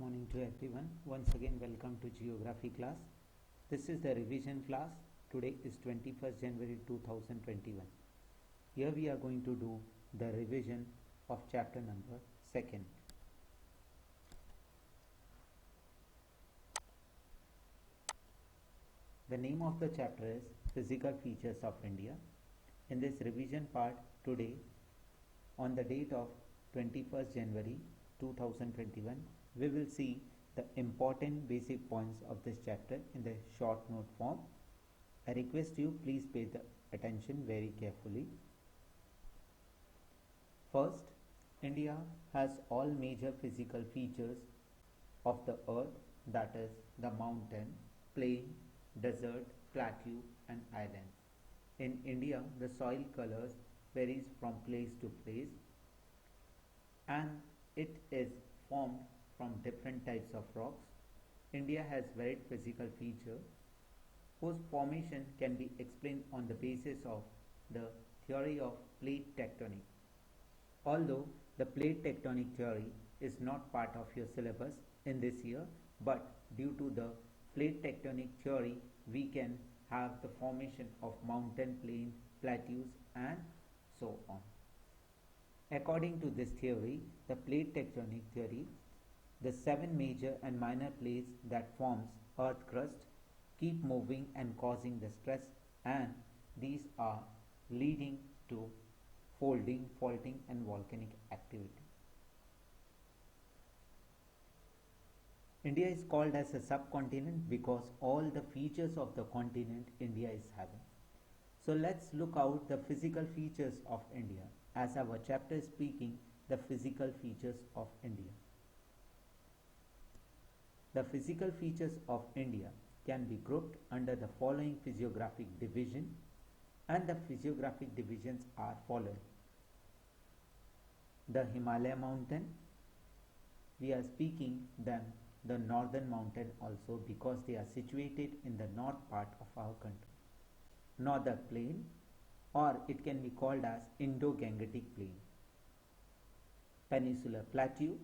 morning to everyone. Once again, welcome to geography class. This is the revision class. Today is 21st January 2021. Here we are going to do the revision of chapter number 2nd. The name of the chapter is Physical Features of India. In this revision part today, on the date of 21st January 2021, we will see the important basic points of this chapter in the short note form. I request you please pay the attention very carefully. First, India has all major physical features of the earth, that is the mountain, plain, desert, plateau and island. In India, the soil colors varies from place to place and it is formed from different types of rocks. India has varied physical features whose formation can be explained on the basis of the theory of plate tectonics. Although the plate tectonic theory is not part of your syllabus in this year, but due to the plate tectonic theory, we can have the formation of mountain, plain, plateaus and so on. According to this theory, the plate tectonic theory, the 7 major and minor plates that forms earth crust keep moving and causing the stress, and these are leading to folding, faulting and volcanic activity. India is called as a subcontinent because all the features of the continent India is having. So let's look out the physical features of India, as our chapter is speaking the physical features of India. The physical features of India can be grouped under the following physiographic division, and the physiographic divisions are following. The Himalayan mountain, we are speaking them the northern mountain also because they are situated in the north part of our country. Northern plain, or it can be called as Indo-Gangetic plain. Peninsular plateau,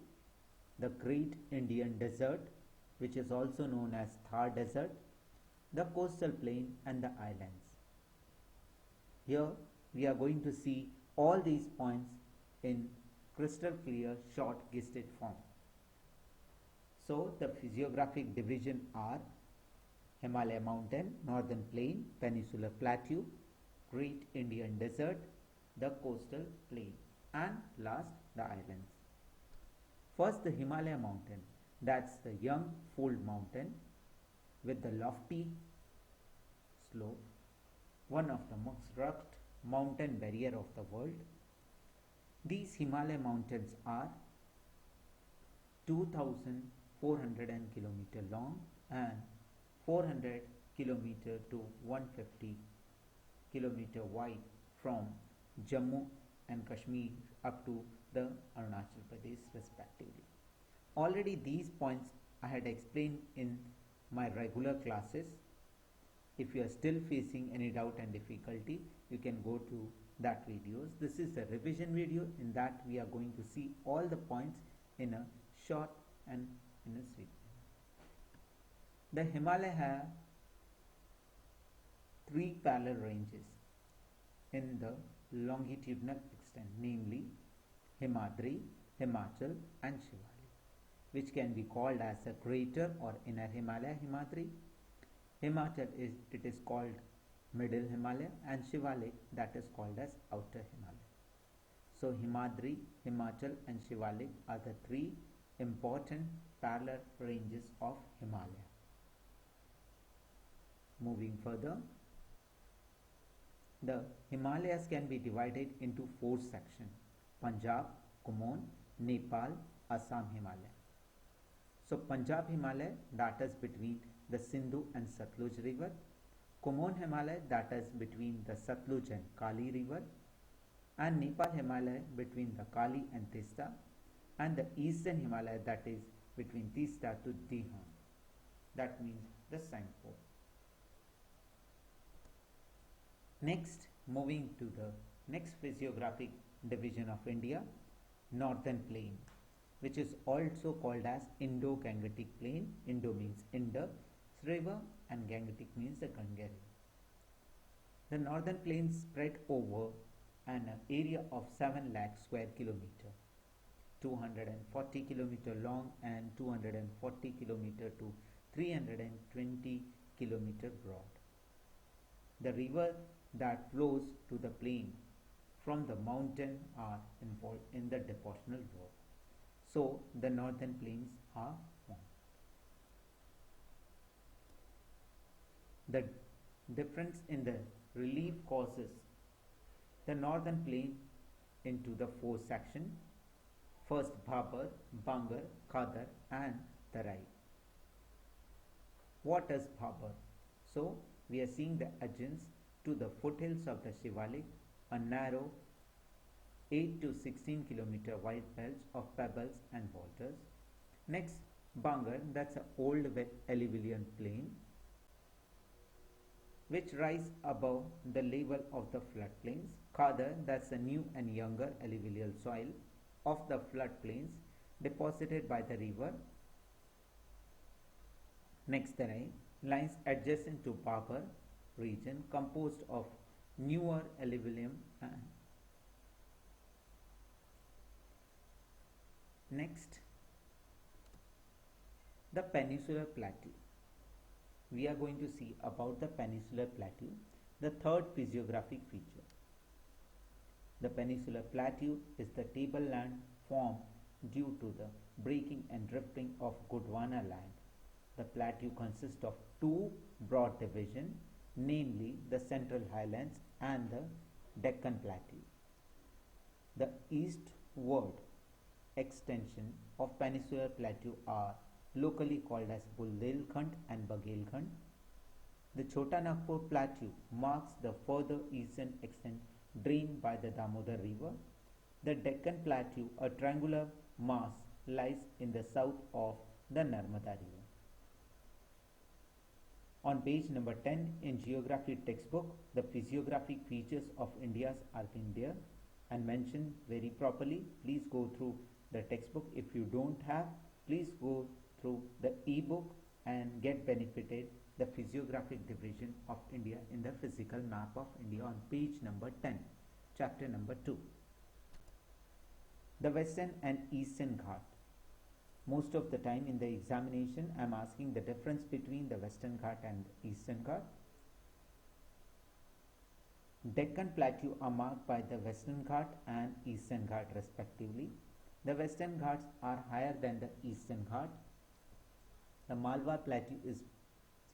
the Great Indian Desert, which is also known as Thar Desert, the coastal plain and the islands. Here we are going to see all these points in crystal clear short gisted form. So the physiographic division are Himalayan mountain, northern plain, peninsular plateau, Great Indian Desert, the coastal plain and last the islands. First, the Himalayan mountain, that's the young fold mountain with the lofty slope, one of the most rugged mountain barrier of the world. These Himalayan mountains are 2,400 km long and 400 km to 150 km wide from Jammu and Kashmir up to the Arunachal Pradesh respectively. Already these points I had explained in my regular classes. If you are still facing any doubt and difficulty, you can go to that videos. This is the revision video. In that we are going to see all the points in a short and in a sweet. The Himalaya have 3 parallel ranges in the longitudinal extent, namely Himadri, Himachal and Shivalik, which can be called as a greater or inner Himalaya Himadri. Himachal is called middle Himalaya and Shivalik that is called as outer Himalaya. So Himadri, Himachal and Shivalik are the 3 important parallel ranges of Himalaya. Moving further, the Himalayas can be divided into 4 sections: Punjab, Kumaon, Nepal, Assam Himalaya. So Punjab Himalaya, that is between the Sindhu and Satluj river. Kumaon Himalaya, that is between the Satluj and Kali river. And Nepal Himalaya between the Kali and Tista. And the eastern Himalaya, that is between Tista to Dihon. That means the Sangpo. Next, moving to the next physiographic division of India, northern plain. which is also called as Indo-Gangetic plain. Indo means Indus river and Gangetic means the Ganga river. The northern plains spread over an area of 7 lakh square kilometer, 240 kilometer long and 240 kilometer to 320 kilometer broad. The river that flows to the plain from the mountain are involved in the depositional work. So the northern plains are formed. The difference in the relief causes the northern plain into the four sections. First Bhabar, Bangar, Khadar and Tarai. What is Bhabar? So we are seeing the adjacent to the foothills of the Shivalik, a narrow 8 to 16 kilometer wide belt of pebbles and boulders. Next Bangar, that's an old alluvial plain which rise above the level of the floodplains. Khadar, that's a new and younger alluvial soil of the floodplains deposited by the river. Next Tarai lies adjacent to Bhabar region composed of newer alluvium and next the Peninsular Plateau. We are going to see about the Peninsular Plateau, the third physiographic feature. The Peninsular Plateau is the tableland formed due to the breaking and drifting of Gondwana land. The plateau consists of two broad divisions, namely the Central Highlands and the Deccan Plateau. The eastward extension of Peninsular Plateau are locally called as Bundelkhand and Bagelkhand. The Chota Nagpur Plateau marks the further eastern extent drained by the Damodar River. The Deccan Plateau, a triangular mass, lies in the south of the Narmada River. On page number 10 in geography textbook, the physiographic features of India are been there and mentioned very properly. Please go through the textbook. If you don't have, please go through the e-book and get benefited the physiographic division of India in the physical map of India on page number 10, chapter number 2. The Western and Eastern Ghat. Most of the time in the examination I am asking the difference between the Western Ghat and Eastern Ghat. Deccan Plateau are marked by the Western Ghat and Eastern Ghat respectively. The Western Ghats are higher than the Eastern Ghat. The Malwa Plateau is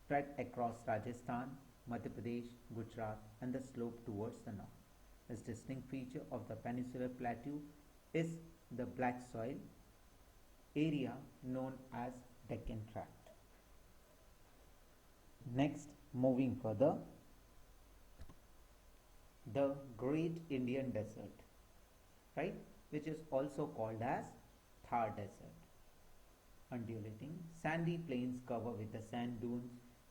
spread across Rajasthan, Madhya Pradesh, Gujarat and the slope towards the north. A distinct feature of the Peninsular Plateau is the black soil area known as Deccan Tract. Next, moving further, the Great Indian Desert, right, which is also called as Thar Desert. Undulating sandy plains covered with the sand dunes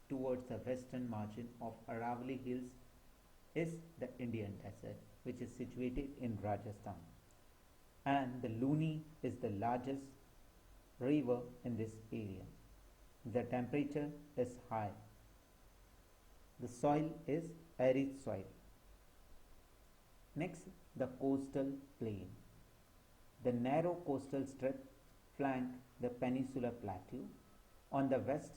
towards the western margin of Aravalli Hills is the Indian Desert, which is situated in Rajasthan. And the Luni is the largest river in this area. The temperature is high. The soil is arid soil. Next, the coastal plain. The narrow coastal strip flank the Peninsular Plateau. On the west,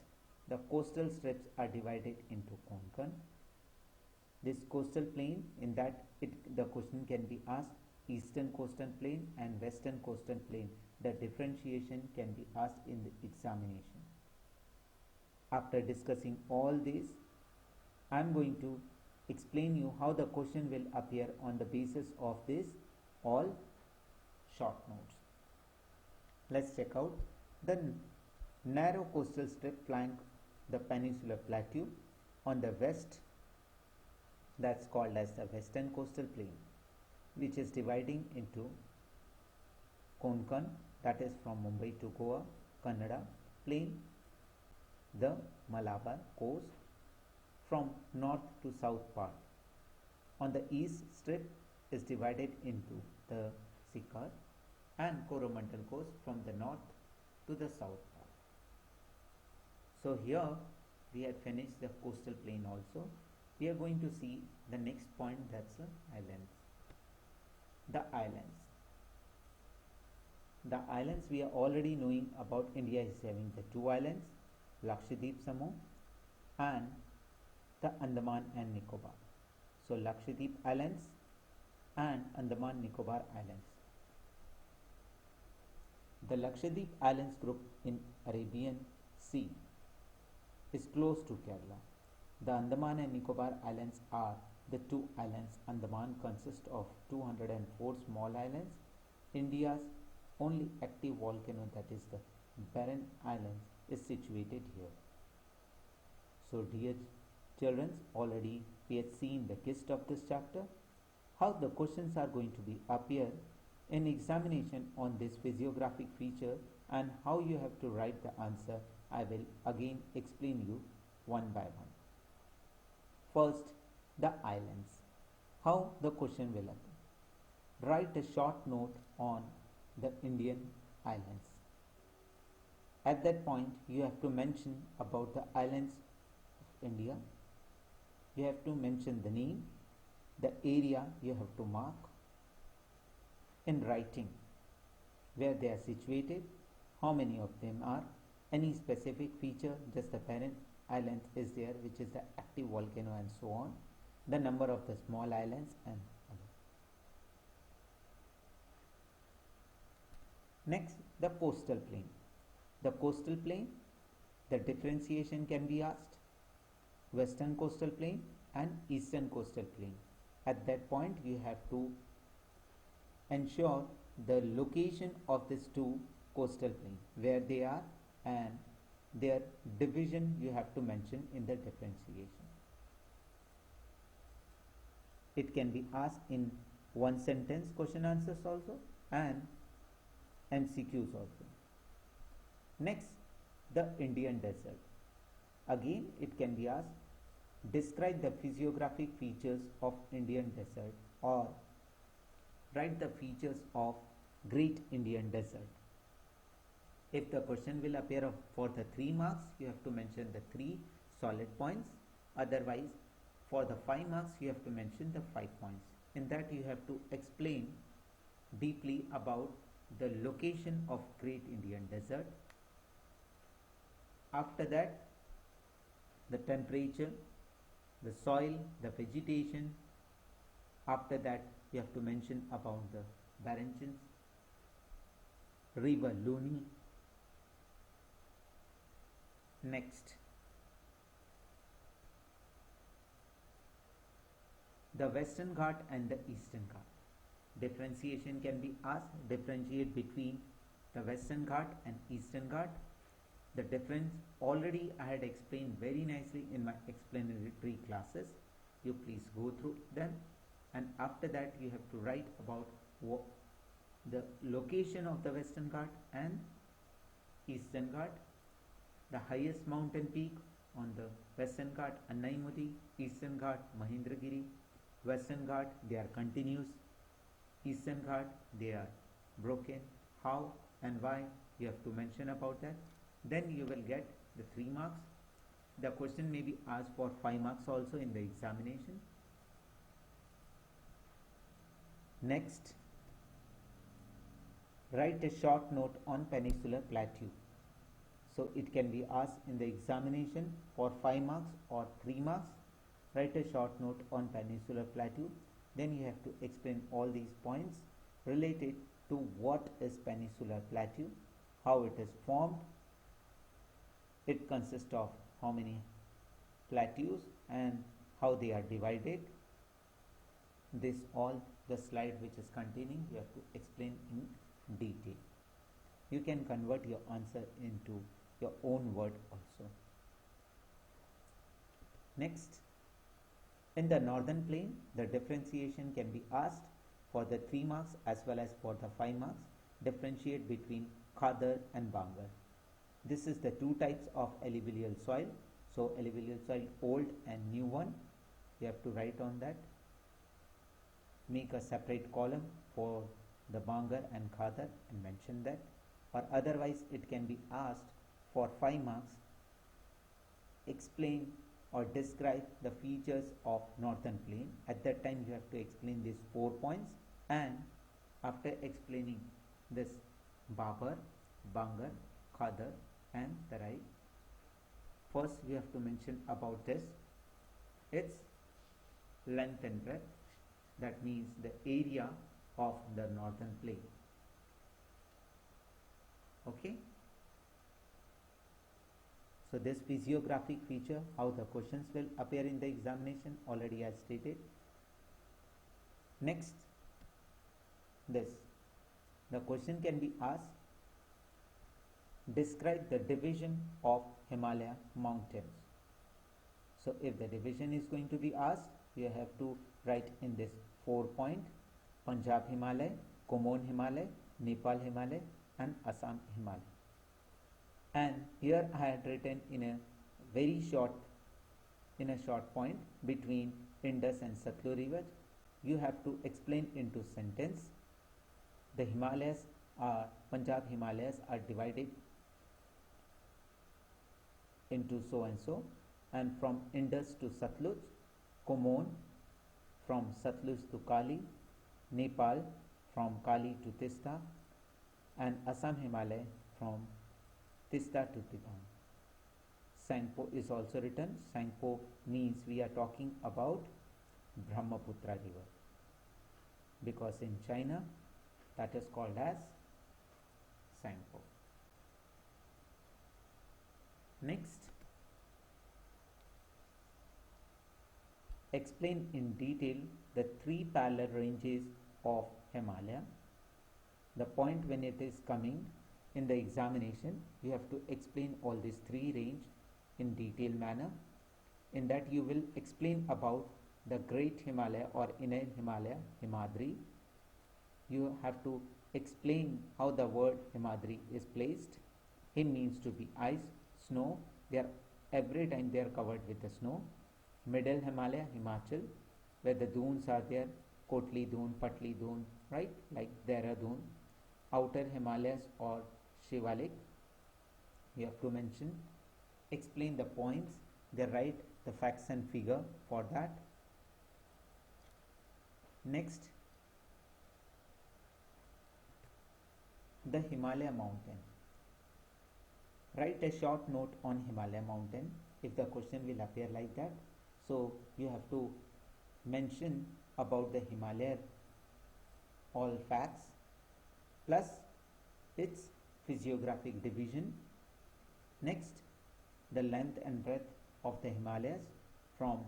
the coastal strips are divided into Konkan. This coastal plain, in that the question can be asked, eastern coastal plain and western coastal plain. The differentiation can be asked in the examination. After discussing all this, I am going to explain you how the question will appear on the basis of this all short notes. Let's check out. The narrow coastal strip flank the Peninsular Plateau. On the west, that's called as the western coastal plain, which is dividing into Konkan, that is from Mumbai to Goa, Kannada plain, the Malabar coast from north to south part. On the east strip is divided into the Sikar and Coromandel coast from the north to the south part. So here we had finished the coastal plain also. We are going to see the next point, that's the islands. The islands. The islands, we are already knowing about India is having the two islands, Lakshadweep and the Andaman and Nicobar. So Lakshadweep Islands and Andaman Nicobar Islands. The Lakshadweep Islands group in Arabian Sea is close to Kerala. The Andaman and Nicobar Islands are the two islands. Andaman consists of 204 small islands. India's only active volcano, that is the Barren Island, is situated here. So dear children, already we have seen the gist of this chapter, how the questions are going to be appear in examination on this physiographic feature, and how you have to write the answer. I will again explain you one by one. First, the islands. How the question will appear. Write a short note on the Indian islands. At that point, you have to mention about the islands of India. You have to mention the name, the area you have to mark in writing, where they are situated, how many of them are, any specific feature, just the Barren Island is there, which is the active volcano, and so on, the number of the small islands and others. Next, the coastal plain. The coastal plain, the differentiation can be asked, western coastal plain and eastern coastal plain. At that point, you have to ensure the location of these two coastal plains, where they are, and their division you have to mention in the differentiation. It can be asked in one sentence question answers also and MCQs also. Next, the Indian desert. Again, it can be asked, describe the physiographic features of Indian desert, or write the features of Great Indian Desert. If the question will appear for the 3 marks, you have to mention the 3 solid points. Otherwise, for the 5 marks, you have to mention the 5 points. In that, you have to explain deeply about the location of Great Indian Desert. After that, the temperature, the soil, the vegetation. After that, you have to mention about the barchans, river Luni. Next, the Western Ghat and the Eastern Ghat. Differentiation can be asked, differentiate between the Western Ghat and Eastern Ghat. The difference already I had explained very nicely in my explanatory classes. You please go through them, and after that you have to write about the location of the Western Ghat and Eastern Ghat. The highest mountain peak on the Western Ghat, Annaimudi; Eastern Ghat, Mahendragiri. Western Ghat, they are continuous. Eastern Ghat, they are broken. How and why, you have to mention about that. Then you will get the 3 marks. The question may be asked for 5 marks also in the examination. Next, write a short note on Peninsular Plateau. So it can be asked in the examination for 5 marks or 3 marks. Write a short note on Peninsular Plateau. Then you have to explain all these points related to what is Peninsular Plateau, how it is formed, it consists of how many plateaus and how they are divided. This all the slide which is containing, you have to explain in detail. You can convert your answer into your own word also. Next, in the northern plain, the differentiation can be asked for the 3 marks as well as for the 5 marks. Differentiate between Khadar and Bangar. This is the 2 types of alluvial soil. So alluvial soil, old and new one. You have to write on that. Make a separate column for the Bangar and Khadar and mention that, or otherwise it can be asked for 5 marks, explain or describe the features of northern plain. At that time you have to explain these 4 points, and after explaining this Babar, Bangar, Khadar and Tarai, first you have to mention about this, its length and breadth, that means the area of the northern plain. Okay. So this physiographic feature, how the questions will appear in the examination, already I stated. Next, this, the question can be asked, describe the division of Himalayan mountains. So if the division is going to be asked, you have to write in this 4 point, Punjab Himalaya, Kumaon Himalaya, Nepal Himalaya and Assam Himalaya. And here I had written in a very short point between Indus and Satluj rivers. You have to explain into sentence. The Himalayas are, Punjab Himalayas are divided into so and so, and from Indus to Satluj, Kumaon from Satluj to Kali, Nepal from Kali to Tista, and Assam Himalaya from Tista to Titan. Sangpo is also written. Sangpo means we are talking about Brahmaputra river, because in China that is called as Sangpo. Next, explain in detail the 3 parallel ranges of Himalaya. The point when it is coming in the examination, you have to explain all these 3 range in detailed manner. In that you will explain about the Great Himalaya or Inner Himalaya, Himadri. You have to explain how the word Himadri is placed. Him means to be ice, snow. They are, every time they are covered with the snow. Middle Himalaya, Himachal, where the dunes are there, Kotli Dun, Patli Dun, right, like Dehradun. Outer Himalayas or Shivalik, you have to mention, explain the points, they write the facts and figure for that. Next, the Himalaya mountain. Write a short note on Himalaya mountain if the question will appear like that. So you have to mention about the Himalaya, all facts, plus its physiographic division. Next, the length and breadth of the Himalayas from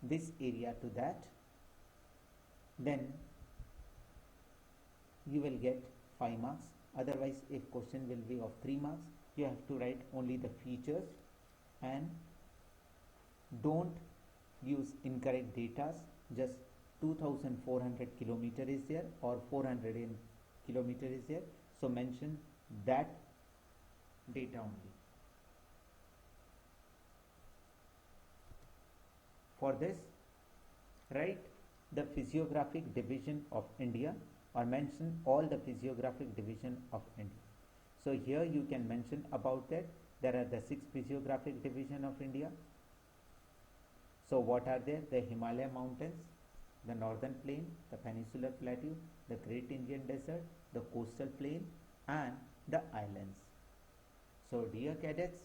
this area to that. Then you will get 5 marks. Otherwise, if question will be of 3 marks, you have to write only the features and don't use incorrect data. Just 2400 kilometer is there or 400 kilometer is there, so mention that data only. For this, write the physiographic division of India or mention all the physiographic division of India. So here you can mention about that. There are the 6 physiographic division of India. So what are they? The Himalayan mountains, the northern plain, the peninsular plateau, the great Indian desert, the coastal plain and the islands. So dear cadets,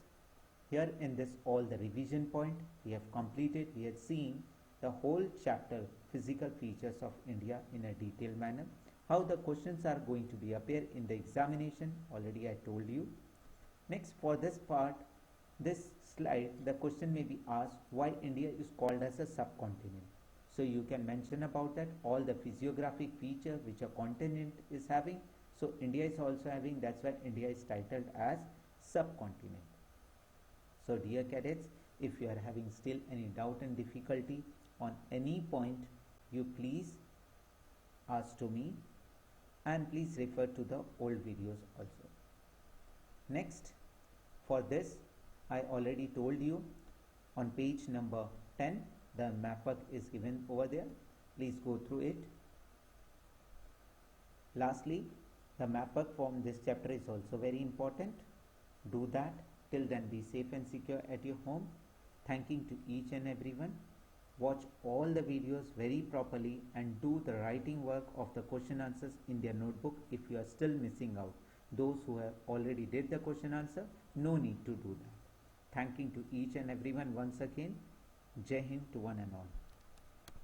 here in this all the revision point we have completed. We have seen the whole chapter physical features of India in a detailed manner. How the questions are going to be appear in the examination, already I told you. Next, for this part, this slide, the question may be asked why India is called as a subcontinent. So you can mention about that, all the physiographic feature which a continent is having. So India is also having, that's why India is titled as subcontinent. So dear cadets, if you are having still any doubt and difficulty on any point, you please ask to me and please refer to the old videos also. Next, for this I already told you on page number 10 the map work is given over there. Please go through it. Lastly, the map work from this chapter is also very important. Do that. Till then, be safe and secure at your home. Thanking to each and everyone. Watch all the videos very properly and do the writing work of the question answers in their notebook if you are still missing out. Those who have already did the question answer, no need to do that. Thanking to each and everyone once again. Jai Hind to one and all.